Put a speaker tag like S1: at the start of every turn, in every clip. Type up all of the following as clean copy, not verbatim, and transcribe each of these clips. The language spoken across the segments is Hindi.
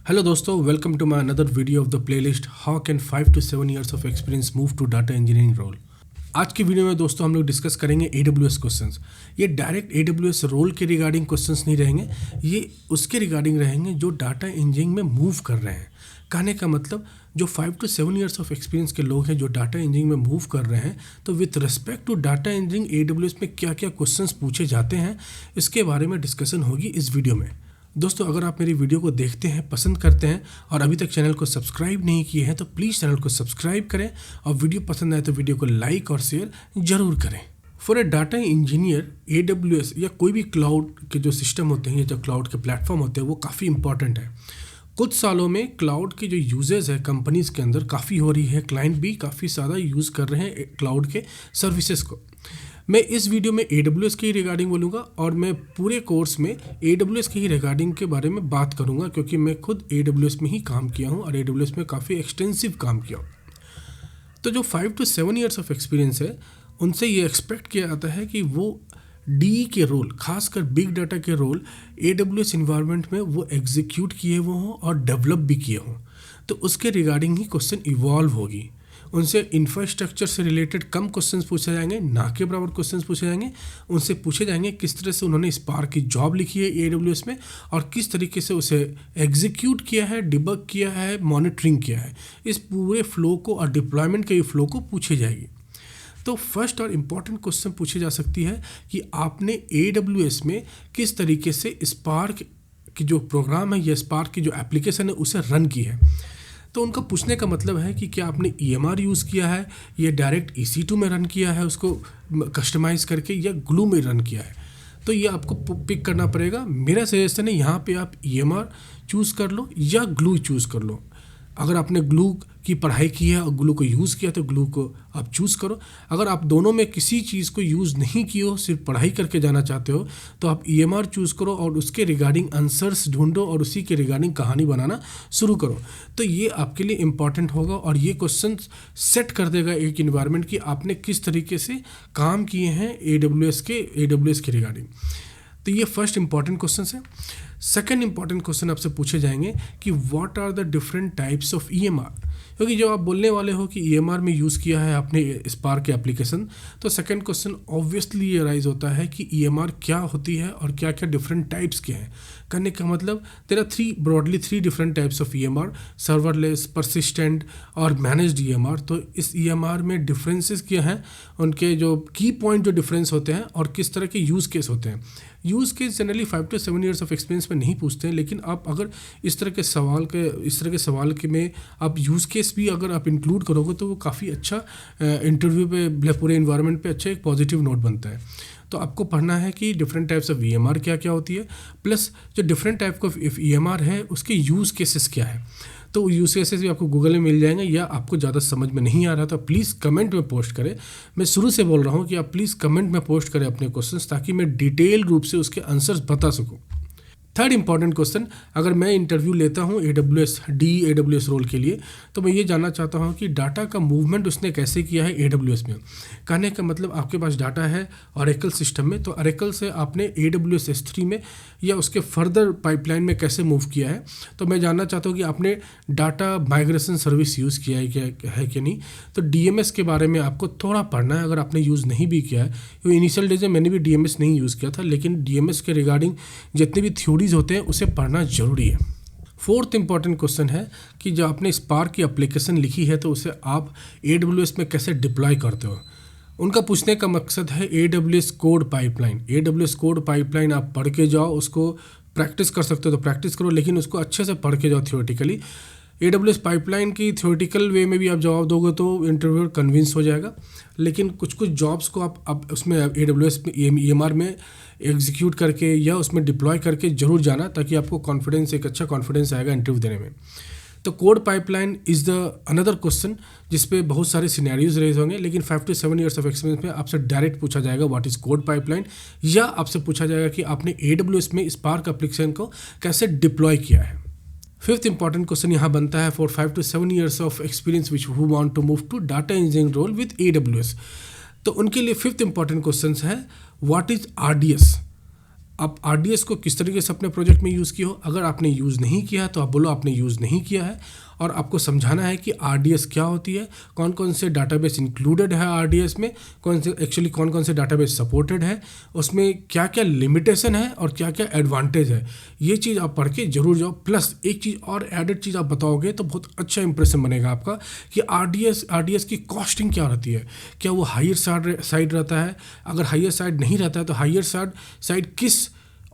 S1: हेलो दोस्तों, welcome to my another video of the playlist how can 5 to 7 years of experience move to data engineering role. आज की वीडियो में दोस्तों हम लोग डिस्कस करेंगे AWS क्वेश्चंस। ये डायरेक्ट AWS रोल के रिगार्डिंग क्वेश्चंस नहीं रहेंगे, ये उसके रिगार्डिंग रहेंगे जो डाटा इंजीनियरिंग में मूव कर रहे हैं। कहने का मतलब जो 5 to 7 ईयर्स ऑफ एक्सपीरियंस के लोग हैं जो डाटा इंजीनियरिंग में मूव कर रहे हैं, तो with respect to data engineering AWS में क्या क्या क्वेश्चंस पूछे जाते हैं, इसके बारे में डिस्कशन होगी इस वीडियो में। दोस्तों, अगर आप मेरी वीडियो को देखते हैं, पसंद करते हैं और अभी तक चैनल को सब्सक्राइब नहीं किए हैं तो प्लीज़ चैनल को सब्सक्राइब करें और वीडियो पसंद आए तो वीडियो को लाइक और शेयर ज़रूर करें। For a data engineer AWS या कोई भी क्लाउड के जो सिस्टम होते हैं या जो क्लाउड के प्लेटफॉर्म होते हैं वो काफ़ी इंपॉर्टेंट है। कुछ सालों में क्लाउड की जो यूजेज है कंपनीज़ के अंदर काफ़ी हो रही है, क्लाइंट भी काफ़ी ज़्यादा यूज़ कर रहे हैं क्लाउड के सर्विसेज को। मैं इस वीडियो में AWS के ही रिगार्डिंग बोलूँगा और मैं पूरे कोर्स में AWS के ही रिगार्डिंग के बारे में बात करूँगा, क्योंकि मैं खुद AWS में ही काम किया हूँ और AWS में काफ़ी एक्सटेंसिव काम किया हूँ। तो जो 5 to 7 ईयर्स ऑफ एक्सपीरियंस है, उनसे ये एक्सपेक्ट किया जाता है कि वो DE के रोल, खासकर बिग डाटा के रोल AWS इन्वायरमेंट में वो एग्जीक्यूट किए हुए हों और डेवलप भी किए हों। तो उसके रिगार्डिंग ही क्वेश्चन इवॉल्व होगी। उनसे इंफ्रास्ट्रक्चर से रिलेटेड कम क्वेश्चंस पूछे जाएंगे, ना के बराबर क्वेश्चंस पूछे जाएंगे। उनसे पूछे जाएंगे किस तरह से उन्होंने स्पार्क की जॉब लिखी है AWS में और किस तरीके से उसे एग्जीक्यूट किया है, डिबग किया है, मॉनिटरिंग किया है। इस पूरे फ्लो को और डिप्लॉयमेंट के फ्लो को पूछी जाएगी। तो फर्स्ट और इम्पॉर्टेंट क्वेश्चन पूछी जा सकती है कि आपने AWS में किस तरीके से स्पार्क की जो प्रोग्राम है या स्पार्क की जो एप्लीकेशन है उसे रन की है। तो उनका पूछने का मतलब है कि क्या आपने EMR यूज़ किया है या डायरेक्ट EC2 में रन किया है, उसको कस्टमाइज करके, या ग्लू में रन किया है। तो ये आपको पिक करना पड़ेगा। मेरा सजेशन है यहाँ पे आप EMR चूज़ कर लो या ग्लू चूज़ कर लो। अगर आपने ग्लू की पढ़ाई की है और ग्लू को यूज़ किया तो ग्लू को आप चूज़ करो। अगर आप दोनों में किसी चीज़ को यूज़ नहीं किए हो, सिर्फ पढ़ाई करके जाना चाहते हो, तो आप EMR चूज़ करो और उसके रिगार्डिंग आंसर्स ढूंढो और उसी के रिगार्डिंग कहानी बनाना शुरू करो। तो ये आपके लिए इम्पॉर्टेंट होगा और ये क्वेश्चन सेट कर देगा एक इन्वायरमेंट कि आपने किस तरीके से काम किए हैं AWS के रिगार्डिंग। तो ये फर्स्ट इंपॉर्टेंट क्वेश्चन है। सेकंड इंपॉर्टेंट क्वेश्चन आपसे पूछे जाएंगे कि what are the different types of EMR, क्योंकि जब आप बोलने वाले हो कि EMR में यूज़ किया है आपने स्पार्क के एप्लीकेशन, तो सेकंड क्वेश्चन ऑब्वियसली ये राइज होता है कि EMR क्या होती है और क्या क्या डिफरेंट टाइप्स के हैं। करने का मतलब there are broadly three different types of EMR, serverless, persistent और मैनेज्ड EMR। तो इस EMR में डिफरेंसेस क्या हैं, उनके जो की पॉइंट जो डिफरेंस होते हैं और किस तरह के यूज़ केस होते हैं। Use case generally 5 to 7 years of experience में नहीं पूछते हैं, लेकिन आप अगर इस तरह के सवाल के में आप यूज़ केस भी अगर आप इंक्लूड करोगे तो वो काफ़ी अच्छा इंटरव्यू पे, पूरे इन्वायरमेंट पे अच्छा एक पॉजिटिव नोट बनता है। तो आपको पढ़ना है कि डिफरेंट टाइप्स ऑफ EMR क्या क्या होती है, प्लस जो डिफरेंट टाइप ऑफ EMR है उसके यूज़ केसेस क्या है। तो यूज़ केसेस भी आपको गूगल में मिल जाएंगे, या आपको ज़्यादा समझ में नहीं आ रहा तो प्लीज़ कमेंट में पोस्ट करें। मैं शुरू से बोल रहा हूँ कि आप प्लीज़ कमेंट में पोस्ट करें अपने क्वेश्चंस, ताकि मैं डिटेल रूप से उसके आंसर्स बता सकूँ। थर्ड इंपॉर्टेंट क्वेश्चन, अगर मैं इंटरव्यू लेता हूँ AWS रोल के लिए, तो मैं ये जानना चाहता हूँ कि डाटा का मूवमेंट उसने कैसे किया है AWS में। कहने का मतलब आपके पास डाटा है Oracle सिस्टम में, तो Oracle से आपने AWS S3 में या उसके फर्दर पाइपलाइन में कैसे मूव किया है। तो मैं जानना चाहता हूँ कि आपने डाटा माइग्रेशन सर्विस यूज़ किया है कि नहीं। तो DMS के बारे में आपको थोड़ा पढ़ना है, अगर आपने यूज़ नहीं भी किया है। क्योंकि इनिशियल डेज में मैंने भी DMS नहीं यूज़ किया था, लेकिन DMS के रिगार्डिंग जितनी भी थ्योरीज होते हैं उसे पढ़ना जरूरी है। फोर्थ इंपॉर्टेंट क्वेश्चन है कि जब आपने स्पार्क की एप्लीकेशन लिखी है तो उसे आप AWS में कैसे डिप्लॉय करते हो। उनका पूछने का मकसद है AWS code pipeline. AWS code pipeline आप पढ़ के जाओ, उसको प्रैक्टिस कर सकते हो तो प्रैक्टिस करो, लेकिन उसको अच्छे से पढ़ के जाओ थियोरेटिकली। AWS पाइपलाइन की थ्योरेटिकल वे में भी आप जवाब दोगे तो इंटरव्यूअर कन्विंस हो जाएगा, लेकिन कुछ जॉब्स को आप उसमें AWS में EMR में एग्जीक्यूट करके या उसमें डिप्लॉय करके जरूर जाना, ताकि आपको कॉन्फिडेंस, एक अच्छा कॉन्फिडेंस आएगा इंटरव्यू देने में। तो code pipeline is the another question जिस पे बहुत सारे सिनेरियोज रेज होंगे, लेकिन 5 to 7 ईयर्स ऑफ एक्सपीरियंस में आपसे डायरेक्ट पूछा जाएगा व्हाट इज़ कोड पाइपलाइन, या आपसे पूछा जाएगा कि आपने AWS में स्पार्क एप्लीकेशन को कैसे डिप्लॉय किया है। फिफ्थ इंपॉर्टेंट क्वेश्चन यहाँ बनता है for 5 to 7 years of experience which who want to move to data engineering role with AWS। तो उनके लिए फिफ्थ इंपॉर्टेंट क्वेश्चन है व्हाट इज RDS। आप RDS को किस तरीके से अपने प्रोजेक्ट में यूज़ किए हो। अगर आपने यूज़ नहीं किया है तो आप बोलो आपने यूज़ नहीं किया है, और आपको समझाना है कि RDS क्या होती है, कौन कौन से डाटाबेस इंक्लूडेड है RDS में, कौन कौन से डाटाबेस सपोर्टेड है, उसमें क्या क्या लिमिटेशन है और क्या क्या एडवांटेज है। ये चीज़ आप पढ़ के जरूर जाओ। प्लस एक चीज़ और एडेड चीज़ आप बताओगे तो बहुत अच्छा इंप्रेशन बनेगा आपका कि RDS की कॉस्टिंग क्या रहती है, क्या वो हायर साइड रहता है, अगर हायर साइड नहीं रहता है तो हायर साइड किस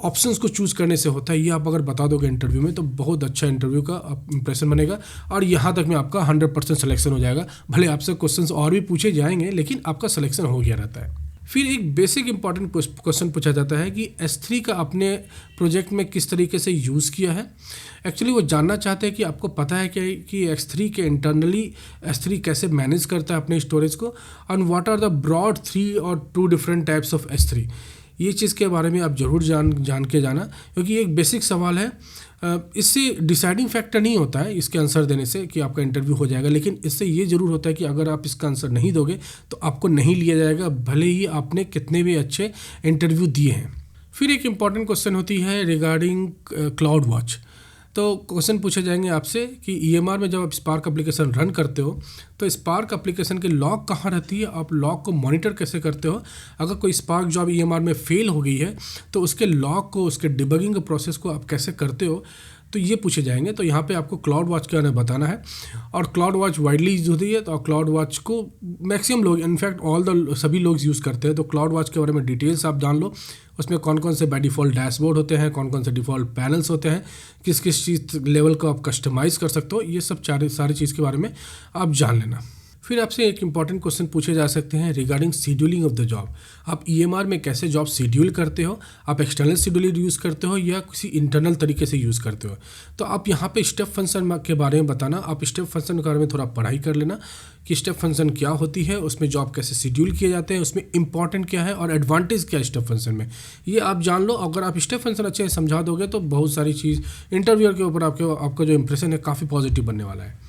S1: ऑप्शंस को चूज़ करने से होता है। ये आप अगर बता दोगे इंटरव्यू में तो बहुत अच्छा इंटरव्यू का इंप्रेशन बनेगा, और यहाँ तक में आपका 100% सिलेक्शन हो जाएगा। भले आपसे क्वेश्चंस और भी पूछे जाएंगे लेकिन आपका सिलेक्शन हो गया रहता है। फिर एक बेसिक इंपॉर्टेंट क्वेश्चन पूछा जाता है कि S3 का अपने प्रोजेक्ट में किस तरीके से यूज़ किया है। एक्चुअली वो जानना चाहते हैं कि आपको पता है कि S3 के इंटरनली S3 कैसे मैनेज करता है अपने स्टोरेज को, और व्हाट आर द ब्रॉड 3 और 2 डिफरेंट टाइप्स ऑफ S3। ये चीज़ के बारे में आप ज़रूर जान के जाना, क्योंकि ये एक बेसिक सवाल है। इससे डिसाइडिंग फैक्टर नहीं होता है इसके आंसर देने से कि आपका इंटरव्यू हो जाएगा, लेकिन इससे ये ज़रूर होता है कि अगर आप इसका आंसर नहीं दोगे तो आपको नहीं लिया जाएगा, भले ही आपने कितने भी अच्छे इंटरव्यू दिए हैं। फिर एक इम्पॉर्टेंट क्वेश्चन होती है रिगार्डिंग क्लाउड वॉच। तो क्वेश्चन पूछे जाएंगे आपसे कि EMR में जब आप स्पार्क एप्लीकेशन रन करते हो तो स्पार्क एप्लीकेशन की लॉग कहाँ रहती है, आप लॉग को मॉनिटर कैसे करते हो। अगर कोई स्पार्क जॉब EMR में फेल हो गई है तो उसके लॉग को, उसके डिबगिंग प्रोसेस को आप कैसे करते हो, तो ये पूछे जाएंगे। तो यहाँ पे आपको क्लाउड वॉच के बारे में बताना है, और क्लाउड वॉच वाइडली यूज होती है। तो क्लाउड वॉच को मैक्सिमम लोग, इनफैक्ट सभी लोग यूज़ करते हैं। तो क्लाउड वॉच के बारे में डिटेल्स आप जान लो, उसमें कौन कौन से बाय डिफ़ॉल्ट डैशबोर्ड होते हैं, कौन कौन से डिफ़ॉल्ट पैनल्स होते हैं, किस किस चीज़ लेवल को आप कस्टमाइज़ कर सकते हो, ये सब सारी चीज़ के बारे में आप जान लेना। फिर आपसे एक इंपॉर्टेंट क्वेश्चन पूछे जा सकते हैं regarding scheduling of the job. आप EMR में कैसे जॉब शेड्यूल करते हो, आप एक्सटर्नल शेड्यूलर यूज़ करते हो या किसी इंटरनल तरीके से यूज़ करते हो। तो आप यहाँ पे स्टेप फंक्शन के बारे में बताना। आप स्टेप फंक्शन के बारे में थोड़ा पढ़ाई कर लेना कि स्टेप फंक्शन क्या होती है, उसमें जॉब कैसे शेड्यूल किए जाते हैं, उसमें इंपॉर्टेंट क्या है और एडवांटेज क्या है स्टेप फंक्शन में, ये आप जान लो। अगर आप स्टेप फंक्शन अच्छे से समझा दोगे तो बहुत सारी चीज़ इंटरव्यूअर के ऊपर आपका जो इंप्रेशन है काफ़ी पॉजिटिव बनने वाला है।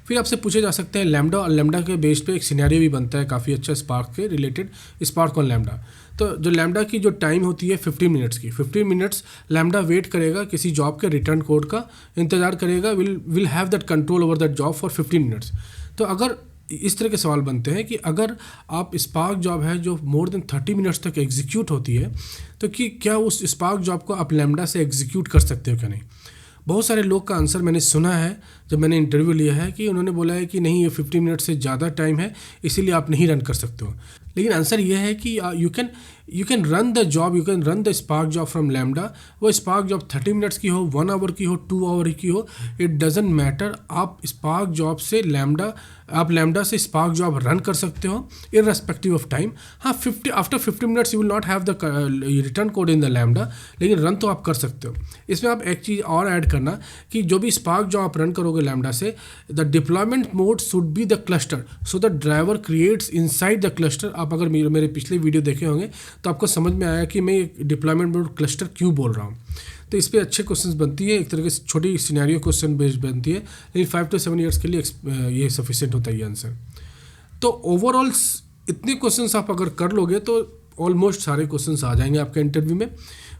S1: फिर आपसे पूछे जा सकते हैं लैम्डा, और लैम्डा के बेस पे एक सिनेरियो भी बनता है काफ़ी अच्छा स्पार्क के रिलेटेड, स्पार्क ऑन लैम्डा। तो जो लैम्डा की जो टाइम होती है 15 मिनट्स की, 15 मिनट्स लैम्डा वेट करेगा, किसी जॉब के रिटर्न कोड का इंतजार करेगा, will have that control over that job for 15 minutes. तो अगर इस तरह के सवाल बनते हैं कि अगर आप स्पार्क जॉब है जो मोर देन 30 मिनट्स तक एग्जीक्यूट होती है, तो कि क्या उस स्पार्क जॉब को आप लैम्डा से एग्जीक्यूट कर सकते हो क्या नहीं। बहुत सारे लोग का आंसर मैंने सुना है जब मैंने इंटरव्यू लिया है कि उन्होंने बोला है कि नहीं, ये 15 मिनट से ज़्यादा टाइम है इसीलिए आप नहीं रन कर सकते हो। लेकिन आंसर ये है कि you can run the job, you can run the spark job from lambda. वो स्पार्क जॉब 30 मिनट्स की हो, 1 आवर की हो, 2 आवर की हो, इट डजेंट मैटर। आप स्पार्क जॉब से लैम्डा से स्पार्क जॉब रन कर सकते हो इररेस्पेक्टिव ऑफ टाइम। हाँ, after 50 minutes you will not have the return code in the lambda, लेकिन रन तो आप कर सकते हो। इसमें आप एक चीज़ और ऐड करना कि जो भी स्पार्क जॉब आप रन करोगे लैम्डा से, the deployment mode should be the cluster, so the driver creates inside the cluster. आप अगर मेरे पिछले वीडियो देखे होंगे तो आपको समझ में आया कि मैं डिप्लॉयमेंट मोड क्लस्टर क्यों बोल रहा हूँ। तो इस पर अच्छे क्वेश्चंस बनती है, एक तरह से छोटी सिनेरियो क्वेश्चन बेस्ड बनती है, लेकिन 5 to 7 ईयर्स के लिए ये सफिशिएंट होता है ये आंसर। तो ओवरऑल इतने क्वेश्चंस आप अगर कर लोगे तो ऑलमोस्ट सारे क्वेश्चंस आ जाएंगे आपके इंटरव्यू में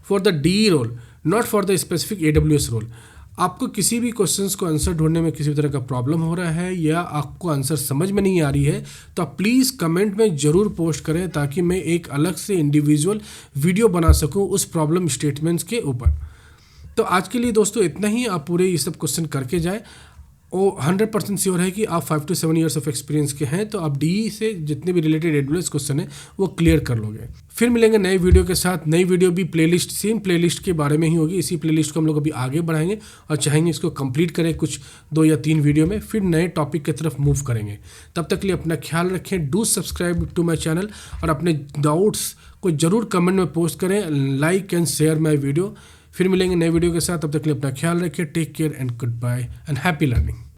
S1: for the DE role, not for the specific AWS role. आपको किसी भी क्वेश्चंस को आंसर ढूंढने में किसी तरह का प्रॉब्लम हो रहा है या आपको आंसर समझ में नहीं आ रही है तो आप प्लीज़ कमेंट में ज़रूर पोस्ट करें, ताकि मैं एक अलग से इंडिविजुअल वीडियो बना सकूं उस प्रॉब्लम स्टेटमेंट्स के ऊपर। तो आज के लिए दोस्तों इतना ही। आप पूरे ये सब क्वेश्चन करके जाएं और 100% श्योर है कि आप 5 to 7 ईयर्स ऑफ एक्सपीरियंस के हैं तो आप DE से जितने भी रिलेटेड AWS क्वेश्चन है वो क्लियर कर लोगे। फिर मिलेंगे नए वीडियो के साथ। नई वीडियो भी प्लेलिस्ट, सेम प्लेलिस्ट के बारे में ही होगी। इसी प्लेलिस्ट को हम लोग अभी आगे बढ़ाएंगे और चाहेंगे इसको कंप्लीट करें कुछ 2 या 3 वीडियो में, फिर नए टॉपिक की तरफ मूव करेंगे। तब तक के लिए अपना ख्याल रखें। Do subscribe to my channel और अपने डाउट्स को ज़रूर कमेंट में पोस्ट करें, like and share my video. फिर मिलेंगे नए वीडियो के साथ, तब तक के लिए अपना ख्याल रखिए। Take care and goodbye and happy learning.